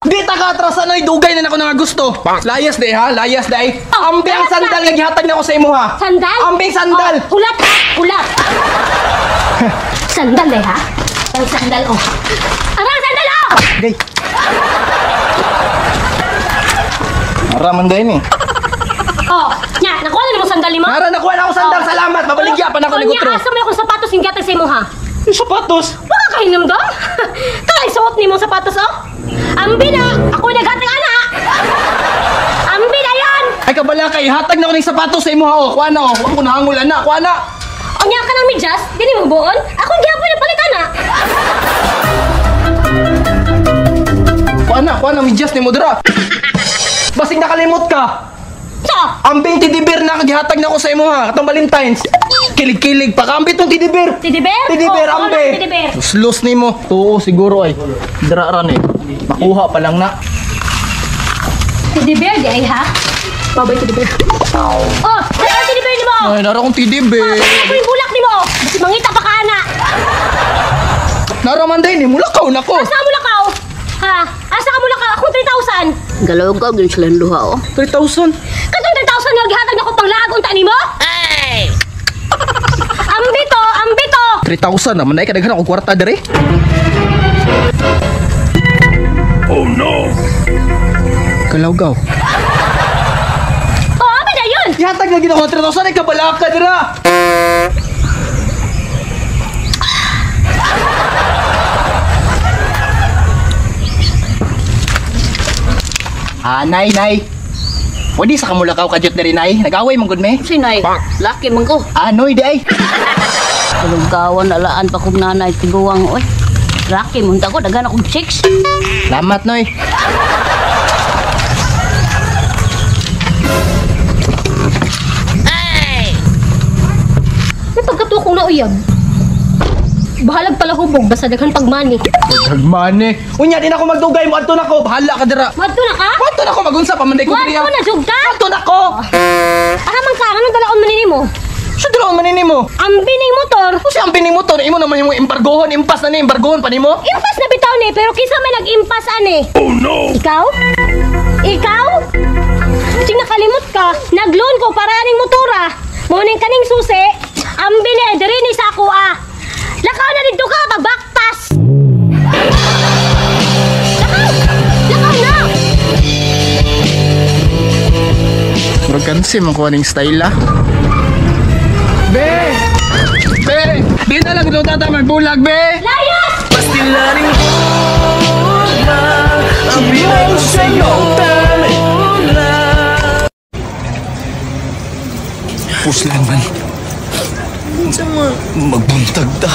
Di ta ka atrasan ay dugay na nako nga gusto. Layas day ha, layas day. Ambi ang sandal nga gihatag nako sa imo ha. Sandal? Ambi sandal. Hulat ha, hulat. Sandal eh ha? Ang sandal oh. Arang sandal oh! Gay. Araman day ni. Oh, nya, nakuha na mo sandal mo? Nara nakuha na ako sandal, salamat. Mabaligya pa na ko ni Gutro. Nya, asa mo akong sapatos yung gatag sa imo ha? Yung sapatos. Wala ka hinumdom? Kaya suot ni mong sapatos oh? Ambi na! Ako naghatag ana! Ambi na yan! Ay kabala kay hatag na ko ng sapatos sa imo ha. Oh, kuha na oh. Kuha ko nahangol ana, kuha na. O nya ka ng medyas? Dili mo buon? Ako gyapon na palit ana! Kuha na medyas ni mo dira. Basig nakalimot ka. So! Ambing tidibir na kagihatag na ko sa imo ha. Katong Valentine's. Kilig-kilig pa kambi tong tidibir. Tidibir? Tidibir, Oo, ambe. tidibir. Slus ni mo. Oo, siguro ay. Dira ran eh. Makuha pa lang na. Tidibir di ay ha? Babay tidibir. Oh! Dala ang tidibir ni mo! Ay, nara kong tidibir. Ako yung bulak ni mo! Basi mangita pa ka ana! Nara man day ni mulakaw na ko. Asa mo lakaw? Ha? Asa ka mo lakaw? Akong 3,000! Galaw ka, gin silang duha, oh. 3,000. Katong 3,000 nga gihatag na ko pang laag unta nimo? Ay! Ambito! Ambito! 3,000 naman ay kadaghan ako kwarta dire. Oh no. Kalawgaw. Oh, abi na yun! Ihatag na ginawa 3,000 ay kabala ka dira. Nay. Pwede sa kamulakaw ka jut diri nay. Nag-away mong gud me. Sinay, laki man ko. Anoy di ay. Kalungkawan, alaan pa kong nanay, tiguwang, oy. Laki, munta ko, dagan akong chicks. Salamat noy. May pagkatukong na uyab. Bahalag pala hubog, basta daghan pagmani. Dagmane. Unya din ako magdugay mo adto nako. Bahala ka dira. Wadto na ka? Adto nako magunsa pa man day ko diri. Wadto na, jug ka? Adto nako. Aramang ka, anong dalaon manini mo? Sa dalawang manini mo. Ang bining motor. Kasi ang bining motor, imo naman yung embargohon, impas na ni embargohon pa nimo. Impas na bitaw ni, pero kisa may nag-impas ani. Oh no! Ikaw? Ikaw? Sing nakalimot ka, nag-loan ko para aning motora. Muning kaning susi, ang bini, diri ni sa ako ah. Lakaw na dito ka, magbaktas! Lakaw! Lakaw na! Murag kansi man ko aning style ah. Be! Di na lang ito tata magbulag, be! Layas! Pastilaning bola ang binay ko sa'yo. Puslan man. Magbantag ta.